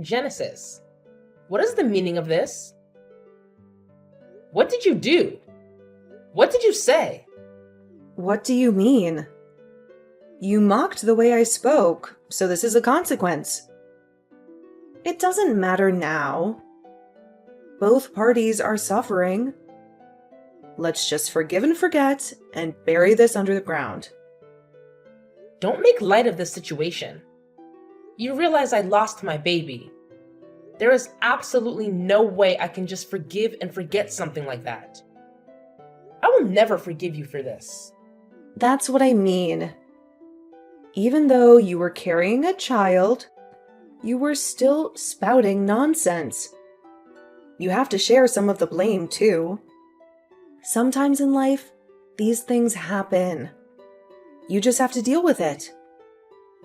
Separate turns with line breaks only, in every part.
Genesis, what is the meaning of this? What did you do? What did you say?
What do you mean? You mocked the way I spoke, so this is a consequence. It doesn't matter now. Both parties are suffering. Let's just forgive and forget and bury this under the ground.
Don't make light of this situation. You realize I lost my baby. There is absolutely no way I can just forgive and forget something like that. I will never forgive you for this.
That's what I mean. Even though you were carrying a child, you were still spouting nonsense. You have to share some of the blame, too. Sometimes in life, these things happen. You just have to deal with it.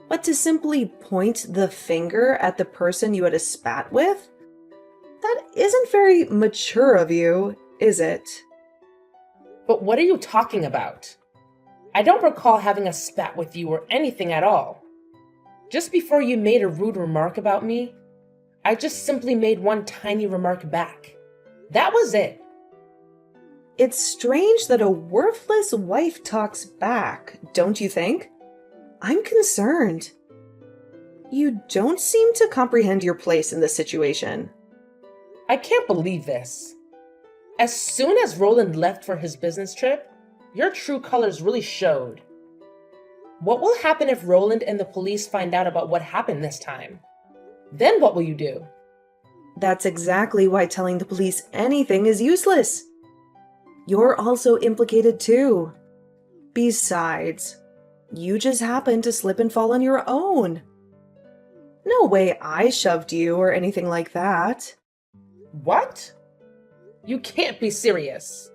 But to simply point the finger at the person you had a spat with? That isn't very mature of you, is it?
But what are you talking about? I don't recall having a spat with you or anything at all. Just before you made a rude remark about me, I just simply made one tiny remark back. That was it.
It's strange that a worthless wife talks back, don't you think? I'm concerned. You don't seem to comprehend your place in this situation.
I can't believe this. As soon as Roland left for his business trip, your true colors really showed. What will happen if Roland and the police find out about what happened this time? Then what will you do?
That's exactly why telling the police anything is useless. You're also implicated too. Besides, you just happened to slip and fall on your own. No way I shoved you or anything like that.
What? You can't be serious.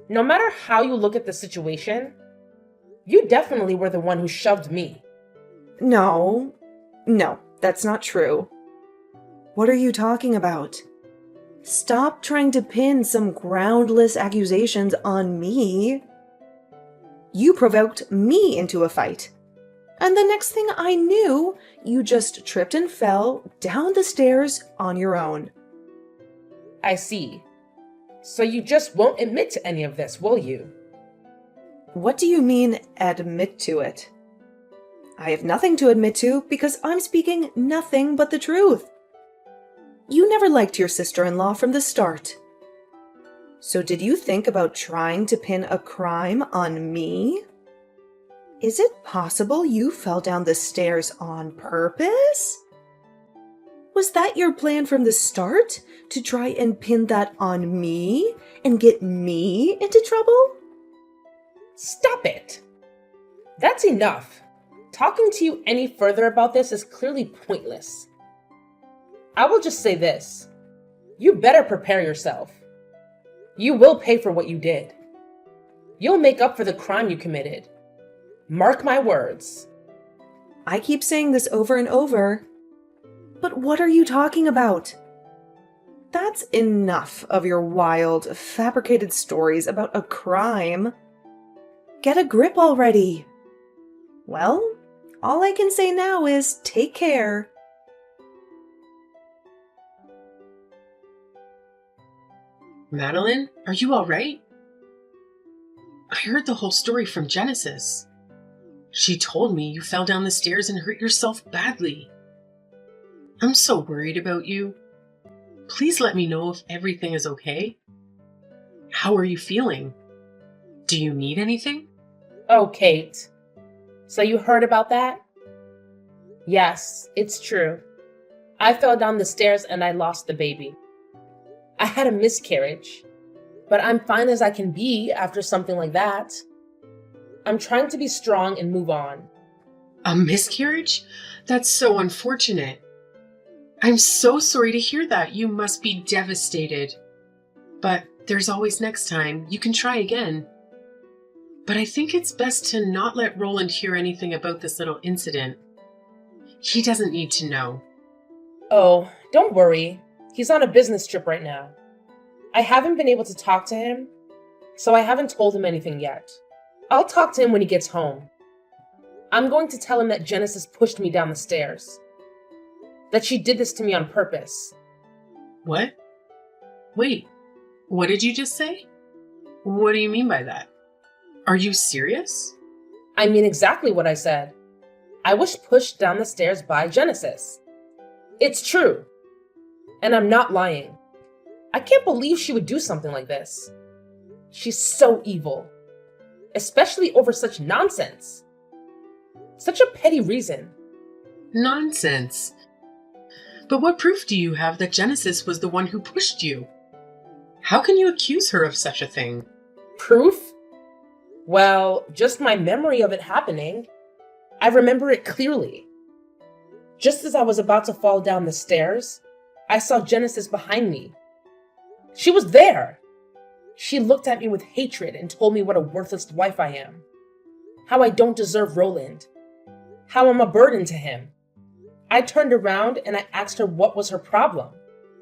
No matter how you look at the situation, you definitely were the one who shoved me.
No, that's not true. What are you talking about? Stop trying to pin some groundless accusations on me. You provoked me into a fight. And the next thing I knew, you just tripped and fell down the stairs on your own.
I see. So you just won't admit to any of this, will you?
What do you mean, admit to it? I have nothing to admit to because I'm speaking nothing but the truth. You never liked your sister-in-law from the start. So did you think about trying to pin a crime on me? Is it possible you fell down the stairs on purpose? Was that your plan from the start, to try and pin that on me and get me into trouble?
Stop it! That's enough. Talking to you any further about this is clearly pointless. I will just say this. You better prepare yourself. You will pay for what you did. You'll make up for the crime you committed. Mark my words.
I keep saying this over and over. But what are you talking about? That's enough of your wild, fabricated stories about a crime. Get a grip already. Well, all I can say now is take care.
Madeline, are you all right? I heard the whole story from Genesis. She told me you fell down the stairs and hurt yourself badly. I'm so worried about you. Please let me know if everything is okay. How are you feeling? Do you need anything?
Oh, Kate. So you heard about that? Yes, it's true. I fell down the stairs and I lost the baby. I had a miscarriage, but I'm fine as I can be after something like that. I'm trying to be strong and move on.
A miscarriage? That's so unfortunate. I'm so sorry to hear that. You must be devastated. But there's always next time. You can try again. But I think it's best to not let Roland hear anything about this little incident. He doesn't need to know.
Oh, don't worry. He's on a business trip right now. I haven't been able to talk to him, so I haven't told him anything yet. I'll talk to him when he gets home. I'm going to tell him that Genesis pushed me down the stairs. That she did this to me on purpose.
What? Wait, what did you just say? What do you mean by that? Are you serious?
I mean exactly what I said. I was pushed down the stairs by Genesis. It's true. And I'm not lying. I can't believe she would do something like this. She's so evil. Especially over such nonsense. Such a petty reason.
Nonsense. But what proof do you have that Genesis was the one who pushed you? How can you accuse her of such a thing?
Proof? Well, just my memory of it happening. I remember it clearly. Just as I was about to fall down the stairs, I saw Genesis behind me. She was there. She looked at me with hatred and told me what a worthless wife I am. How I don't deserve Roland. How I'm a burden to him. I turned around and I asked her what was her problem.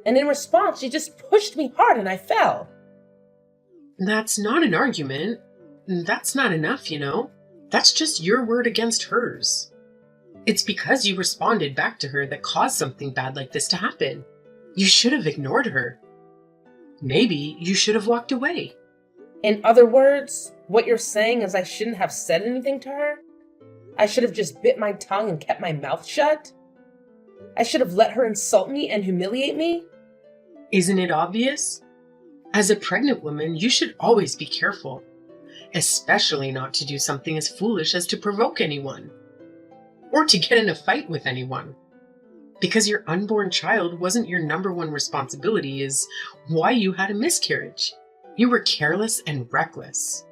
And in response, she just pushed me hard and I fell.
That's not an argument. That's not enough, you know. That's just your word against hers. It's because you responded back to her that caused something bad like this to happen. You should have ignored her. Maybe you should have walked away.
In other words, what you're saying is I shouldn't have said anything to her? I should have just bit my tongue and kept my mouth shut? I should have let her insult me and humiliate me?
Isn't it obvious? As a pregnant woman, you should always be careful, especially not to do something as foolish as to provoke anyone, or to get in a fight with anyone. Because your unborn child wasn't your number one responsibility is why you had a miscarriage. You were careless and reckless.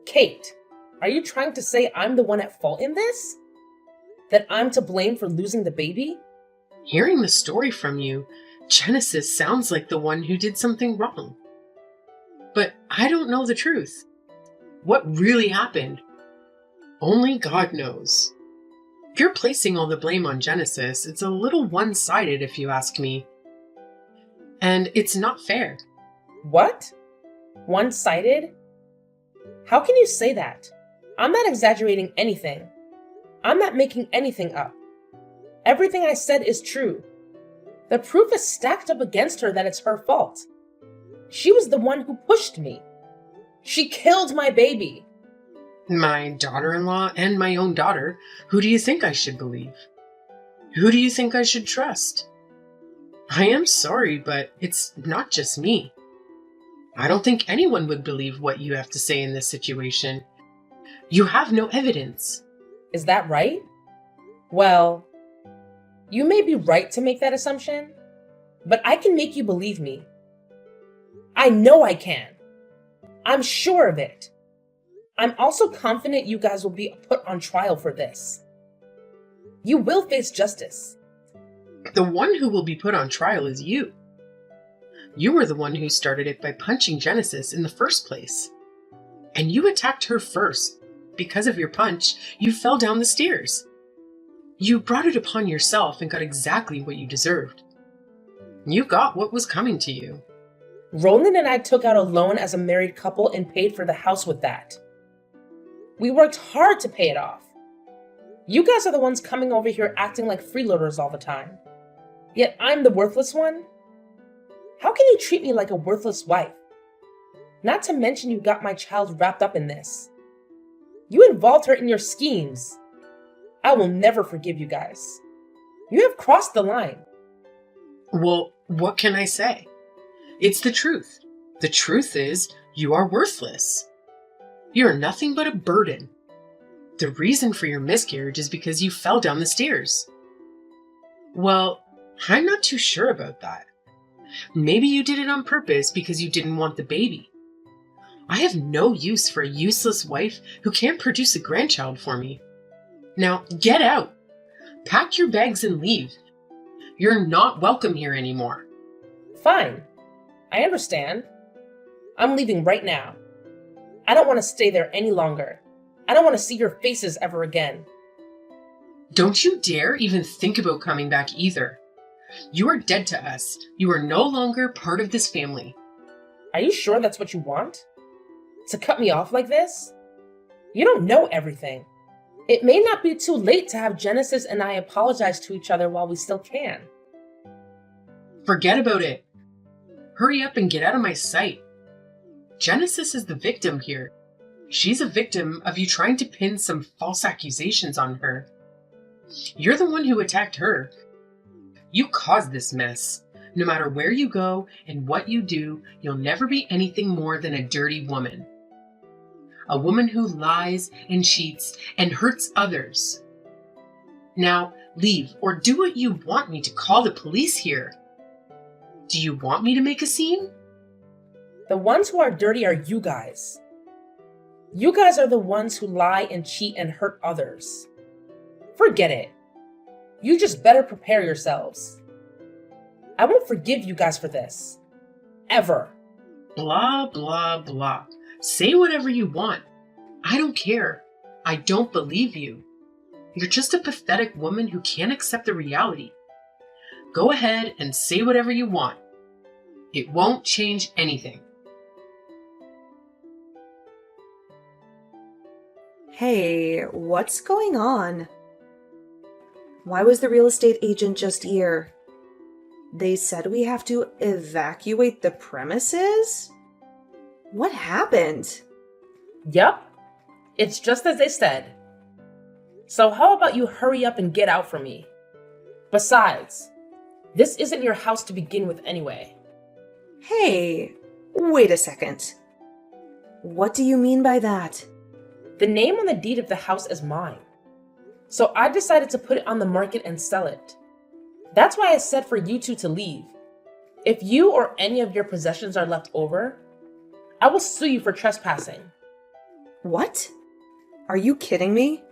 Kate, are you trying to say I'm the one at fault in this? That I'm to blame for losing the baby?
Hearing the story from you, Genesis sounds like the one who did something wrong. But I don't know the truth. What really happened? Only God knows. If you're placing all the blame on Genesis, it's a little one-sided if you ask me. And it's not fair.
What? One-sided? How can you say that? I'm not exaggerating anything. I'm not making anything up. Everything I said is true. The proof is stacked up against her that it's her fault. She was the one who pushed me. She killed my baby.
My daughter-in-law and my own daughter. Who do you think I should believe? Who do you think I should trust? I am sorry, but it's not just me. I don't think anyone would believe what you have to say in this situation. You have no evidence.
Is that right? Well, you may be right to make that assumption, but I can make you believe me. I know I can. I'm sure of it. I'm also confident you guys will be put on trial for this. You will face justice.
The one who will be put on trial is you. You were the one who started it by punching Genesis in the first place. And you attacked her first. Because of your punch, you fell down the stairs. You brought it upon yourself and got exactly what you deserved. You got what was coming to you.
Roland and I took out a loan as a married couple and paid for the house with that. We worked hard to pay it off. You guys are the ones coming over here acting like freeloaders all the time. Yet I'm the worthless one? How can you treat me like a worthless wife? Not to mention you got my child wrapped up in this. You involved her in your schemes. I will never forgive you guys. You have crossed the line.
Well, what can I say? It's the truth. The truth is, you are worthless. You're nothing but a burden. The reason for your miscarriage is because you fell down the stairs. Well, I'm not too sure about that. Maybe you did it on purpose because you didn't want the baby. I have no use for a useless wife who can't produce a grandchild for me. Now, get out. Pack your bags and leave. You're not welcome here anymore.
Fine. I understand. I'm leaving right now. I don't want to stay there any longer. I don't want to see your faces ever again.
Don't you dare even think about coming back either. You are dead to us. You are no longer part of this family.
Are you sure that's what you want? To cut me off like this? You don't know everything. It may not be too late to have Genesis and I apologize to each other while we still can.
Forget about it. Hurry up and get out of my sight. Genesis is the victim here. She's a victim of you trying to pin some false accusations on her. You're the one who attacked her. You caused this mess. No matter where you go and what you do, you'll never be anything more than a dirty woman. A woman who lies and cheats and hurts others. Now, leave or do what you want me to call the police here. Do you want me to make a scene?
The ones who are dirty are you guys. You guys are the ones who lie and cheat and hurt others. Forget it. You just better prepare yourselves. I won't forgive you guys for this. Ever.
Blah, blah, blah. Say whatever you want. I don't care. I don't believe you. You're just a pathetic woman who can't accept the reality. Go ahead and say whatever you want. It won't change anything.
Hey, what's going on? Why was the real estate agent just here? They said we have to evacuate the premises? What happened?
Yup. It's just as they said. So how about you hurry up and get out for me? Besides, this isn't your house to begin with anyway.
Hey, wait a second. What do you mean by that?
The name on the deed of the house is mine. So I decided to put it on the market and sell it. That's why I said for you two to leave. If you or any of your possessions are left over, I will sue you for trespassing.
What? Are you kidding me?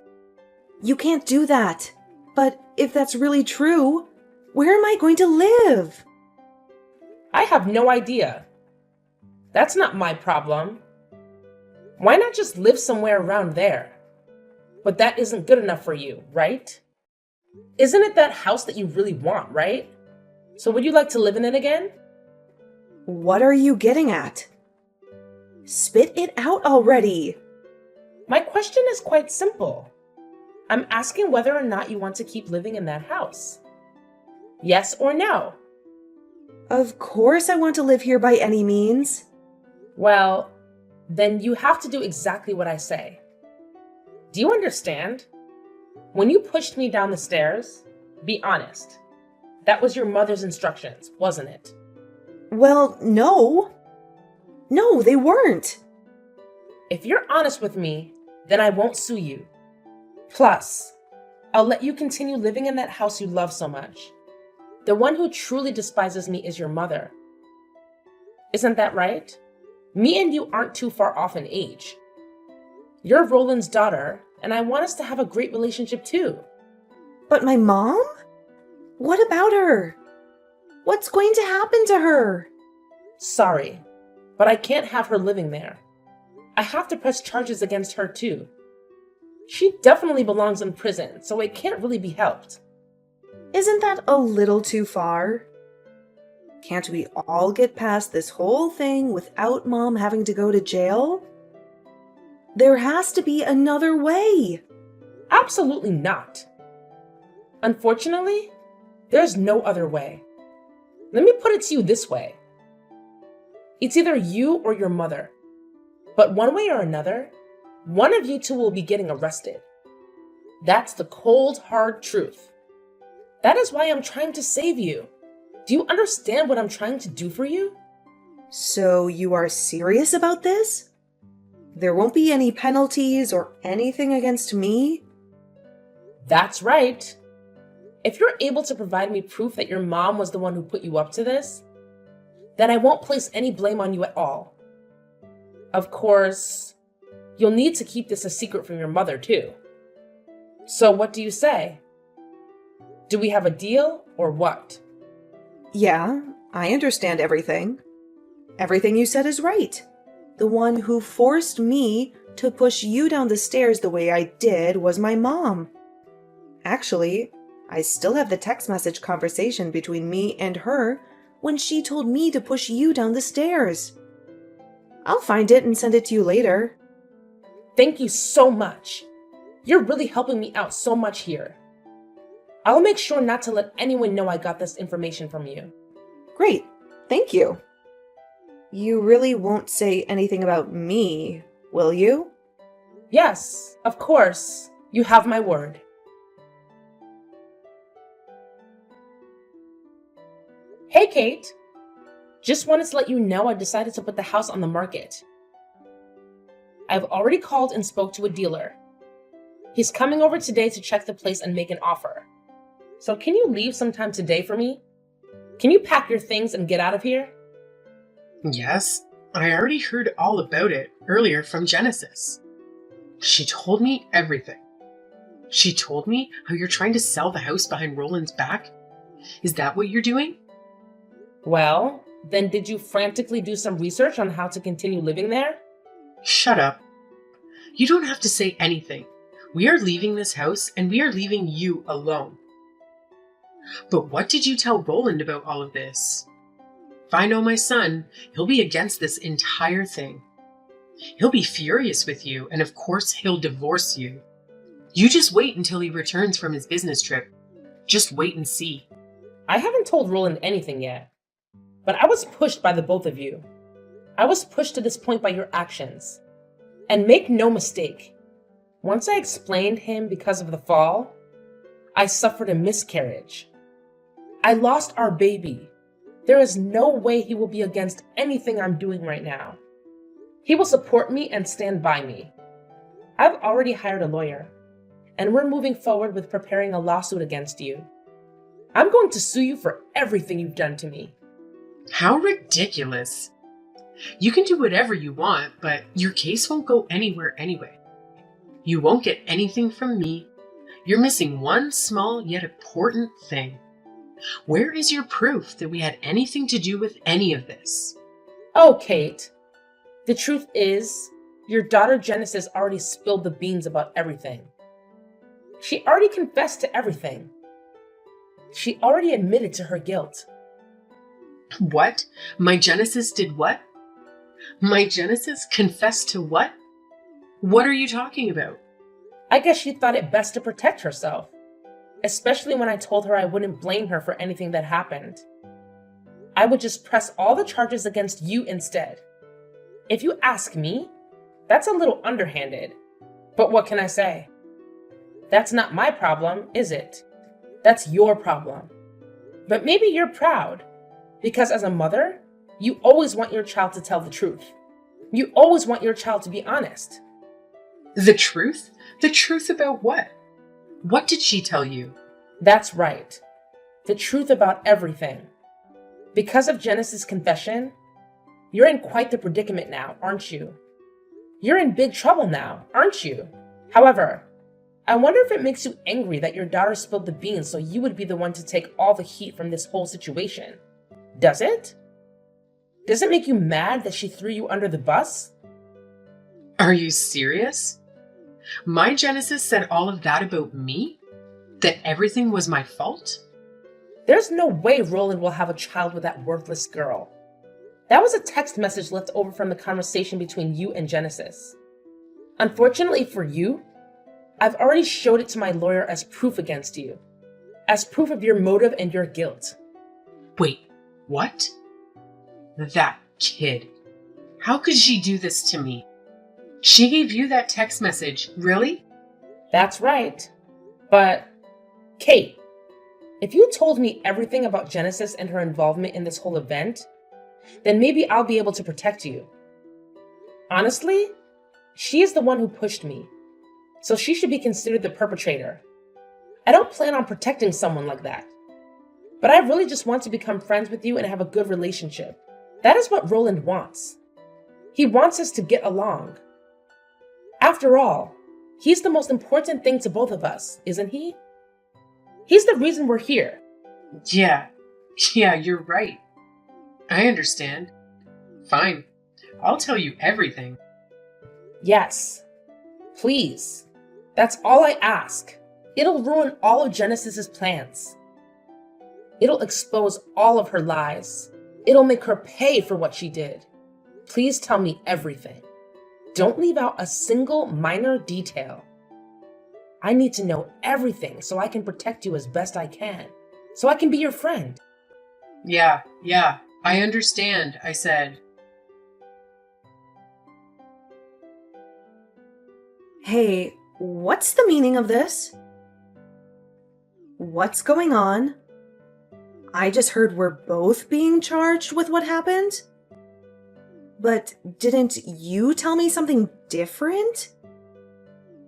You can't do that. But if that's really true, where am I going to live?
I have no idea. That's not my problem. Why not just live somewhere around there? But that isn't good enough for you, right? Isn't it that house that you really want, right? So would you like to live in it again?
What are you getting at? Spit it out already.
My question is quite simple. I'm asking whether or not you want to keep living in that house. Yes or no?
Of course I want to live here by any means.
Well, then you have to do exactly what I say. Do you understand? When you pushed me down the stairs, be honest. That was your mother's instructions, wasn't it?
Well, no. No, they weren't.
If you're honest with me, then I won't sue you. Plus, I'll let you continue living in that house you love so much. The one who truly despises me is your mother. Isn't that right? Me and you aren't too far off in age. You're Roland's daughter, and I want us to have a great relationship too.
But my mom? What about her? What's going to happen to her?
Sorry, but I can't have her living there. I have to press charges against her too. She definitely belongs in prison, so it can't really be helped.
Isn't that a little too far? Can't we all get past this whole thing without Mom having to go to jail? There has to be another way.
Absolutely not. Unfortunately, there's no other way. Let me put it to you this way. It's either you or your mother. But one way or another, one of you two will be getting arrested. That's the cold, hard truth. That is why I'm trying to save you. Do you understand what I'm trying to do for you?
So you are serious about this? There won't be any penalties or anything against me?
That's right. If you're able to provide me proof that your mom was the one who put you up to this, then I won't place any blame on you at all. Of course, you'll need to keep this a secret from your mother too. So what do you say? Do we have a deal or what?
Yeah, I understand everything. Everything you said is right. The one who forced me to push you down the stairs the way I did was my mom. Actually, I still have the text message conversation between me and her when she told me to push you down the stairs. I'll find it and send it to you later.
Thank you so much. You're really helping me out so much here. I'll make sure not to let anyone know I got this information from you.
Great. Thank you. You really won't say anything about me, will you?
Yes, of course. You have my word. Hey, Kate. Just wanted to let you know I decided to put the house on the market. I've already called and spoke to a dealer. He's coming over today to check the place and make an offer. So can you leave sometime today for me? Can you pack your things and get out of here?
Yes, I already heard all about it earlier from Genesis. She told me everything. She told me how you're trying to sell the house behind Roland's back. Is that what you're doing?
Well, then did you frantically do some research on how to continue living there?
Shut up. You don't have to say anything. We are leaving this house and we are leaving you alone. But what did you tell Roland about all of this? If I know my son, he'll be against this entire thing. He'll be furious with you, and of course he'll divorce you. You just wait until he returns from his business trip. Just wait and see.
I haven't told Roland anything yet, but I was pushed by the both of you. I was pushed to this point by your actions. And make no mistake, once I explained him because of the fall, I suffered a miscarriage. I lost our baby. There is no way he will be against anything I'm doing right now. He will support me and stand by me. I've already hired a lawyer, and we're moving forward with preparing a lawsuit against you. I'm going to sue you for everything you've done to me.
How ridiculous. You can do whatever you want, but your case won't go anywhere anyway. You won't get anything from me. You're missing one small yet important thing. Where is your proof that we had anything to do with any of this?
Oh, Kate. The truth is, your daughter Genesis already spilled the beans about everything. She already confessed to everything. She already admitted to her guilt.
What? My Genesis did what? My Genesis confessed to what? What are you talking about?
I guess she thought it best to protect herself, especially when I told her I wouldn't blame her for anything that happened. I would just press all the charges against you instead. If you ask me, that's a little underhanded. But what can I say? That's not my problem, is it? That's your problem. But maybe you're proud, because as a mother, you always want your child to tell the truth. You always want your child to be honest.
The truth? The truth about what? What did she tell you?
That's right. The truth about everything. Because of Genesis' confession, you're in quite the predicament now, aren't you? You're in big trouble now, aren't you? However, I wonder if it makes you angry that your daughter spilled the beans so you would be the one to take all the heat from this whole situation. Does it? Does it make you mad that she threw you under the bus?
Are you serious? My Genesis said all of that about me? That everything was my fault?
There's no way Roland will have a child with that worthless girl. That was a text message left over from the conversation between you and Genesis. Unfortunately for you, I've already showed it to my lawyer as proof against you, as proof of your motive and your guilt.
Wait, what? That kid. How could she do this to me? She gave you that text message, really?
That's right. But, Kate, if you told me everything about Genesis and her involvement in this whole event, then maybe I'll be able to protect you. Honestly, she is the one who pushed me, so she should be considered the perpetrator. I don't plan on protecting someone like that. But I really just want to become friends with you and have a good relationship. That is what Roland wants. He wants us to get along. After all, he's the most important thing to both of us, isn't he? He's the reason we're here.
Yeah, you're right. I understand. Fine. I'll tell you everything.
Yes. Please. That's all I ask. It'll ruin all of Genesis's plans. It'll expose all of her lies. It'll make her pay for what she did. Please tell me everything. Don't leave out a single minor detail. I need to know everything so I can protect you as best I can, so I can be your friend.
Yeah, I understand, I said.
Hey, what's the meaning of this? What's going on? I just heard we're both being charged with what happened. But didn't you tell me something different?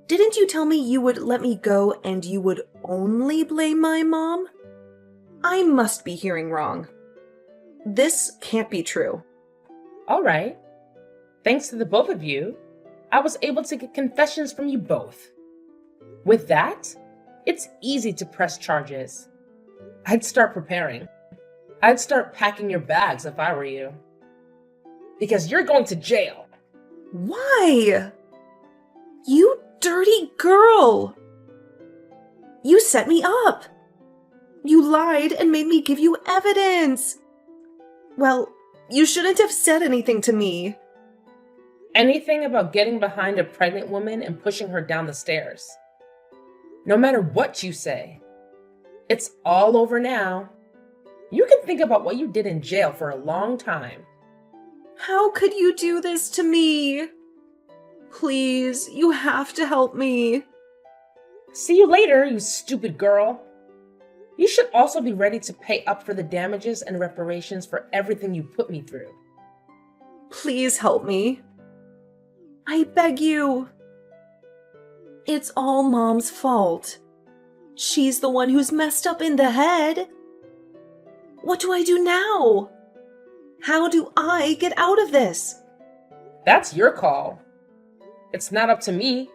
Didn't you tell me you would let me go and you would only blame my mom? I must be hearing wrong. This can't be true.
All right. Thanks to the both of you, I was able to get confessions from you both. With that, it's easy to press charges. I'd start preparing. I'd start packing your bags if I were you. Because you're going to jail.
Why? You dirty girl! You set me up! You lied and made me give you evidence! Well, you shouldn't have said anything to me.
Anything about getting behind a pregnant woman and pushing her down the stairs. No matter what you say, it's all over now. You can think about what you did in jail for a long time.
How could you do this to me? Please, you have to help me.
See you later, you stupid girl. You should also be ready to pay up for the damages and reparations for everything you put me through.
Please help me. I beg you. It's all Mom's fault. She's the one who's messed up in the head. What do I do now? How do I get out of this?
That's your call. It's not up to me.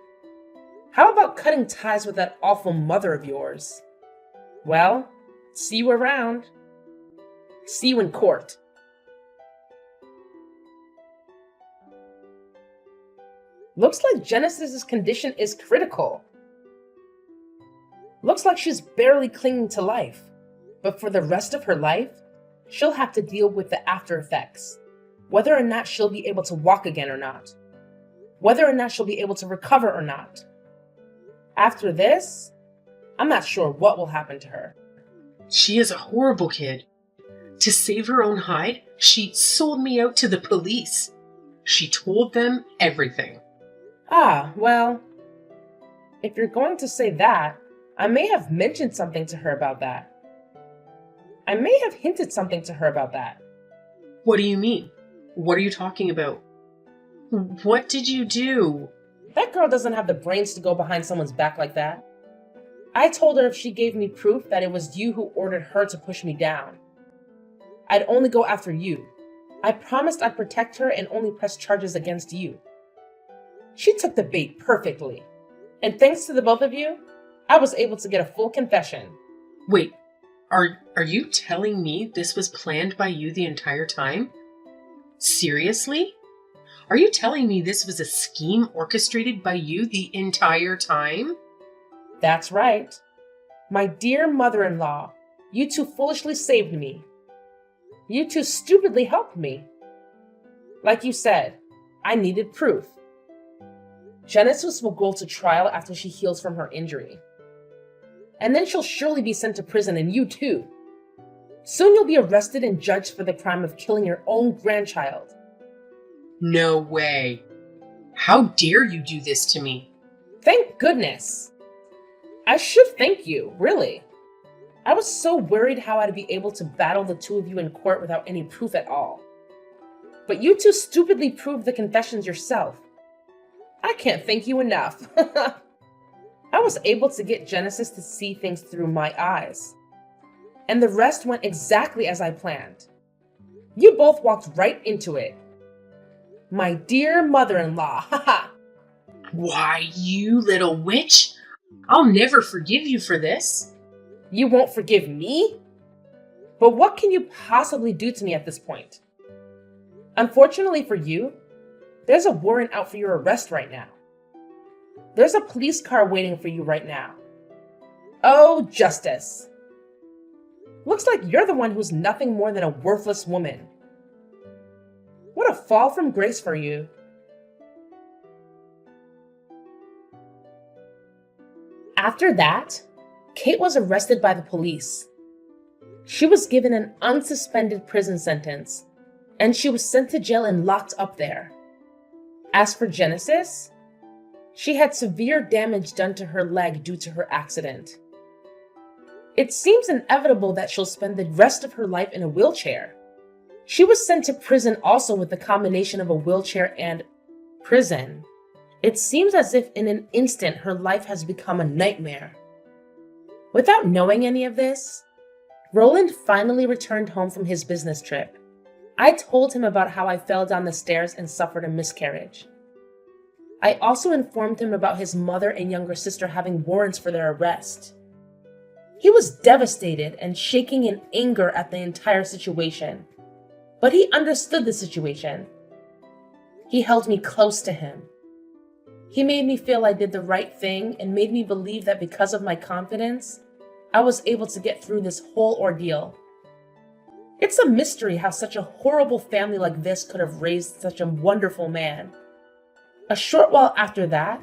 How about cutting ties with that awful mother of yours? Well, see you around. See you in court. Looks like Genesis's condition is critical. Looks like she's barely clinging to life. But for the rest of her life, she'll have to deal with the after effects. Whether or not she'll be able to walk again or not. Whether or not she'll be able to recover or not. After this, I'm not sure what will happen to her.
She is a horrible kid. To save her own hide, she sold me out to the police. She told them everything.
Ah, well, if you're going to say that, I may have mentioned something to her about that. I may have hinted something to her about that.
What do you mean? What are you talking about? What did you do?
That girl doesn't have the brains to go behind someone's back like that. I told her if she gave me proof that it was you who ordered her to push me down, I'd only go after you. I promised I'd protect her and only press charges against you. She took the bait perfectly. And thanks to the both of you, I was able to get a full confession.
Wait, are you telling me this was planned by you the entire time? Seriously? Are you telling me this was a scheme orchestrated by you the entire time?
That's right. My dear mother-in-law, you two foolishly saved me. You two stupidly helped me. Like you said, I needed proof. Genesis will go to trial after she heals from her injury. And then she'll surely be sent to prison, and you too. Soon you'll be arrested and judged for the crime of killing your own grandchild.
No way. How dare you do this to me?
Thank goodness. I should thank you, really. I was so worried how I'd be able to battle the two of you in court without any proof at all. But you two stupidly proved the confessions yourself. I can't thank you enough. I was able to get Genesis to see things through my eyes. And the rest went exactly as I planned. You both walked right into it. My dear mother-in-law, haha.
Why, you little witch! I'll never forgive you for this.
You won't forgive me? But what can you possibly do to me at this point? Unfortunately for you, there's a warrant out for your arrest right now. There's a police car waiting for you right now. Oh, justice. Looks like you're the one who's nothing more than a worthless woman. What a fall from grace for you. After that, Kate was arrested by the police. She was given an unsuspended prison sentence, and she was sent to jail and locked up there. As for Genesis, she had severe damage done to her leg due to her accident. It seems inevitable that she'll spend the rest of her life in a wheelchair. She was sent to prison also with the combination of a wheelchair and prison. It seems as if in an instant her life has become a nightmare. Without knowing any of this, Roland finally returned home from his business trip. I told him about how I fell down the stairs and suffered a miscarriage. I also informed him about his mother and younger sister having warrants for their arrest. He was devastated and shaking in anger at the entire situation, but he understood the situation. He held me close to him. He made me feel I did the right thing and made me believe that because of my confidence, I was able to get through this whole ordeal. It's a mystery how such a horrible family like this could have raised such a wonderful man. A short while after that,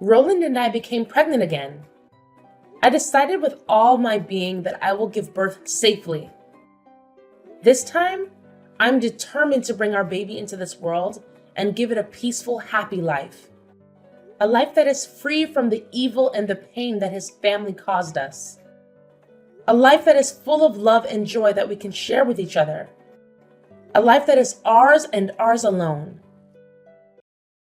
Roland and I became pregnant again. I decided with all my being that I will give birth safely. This time, I'm determined to bring our baby into this world and give it a peaceful, happy life. A life that is free from the evil and the pain that his family caused us. A life that is full of love and joy that we can share with each other. A life that is ours and ours alone.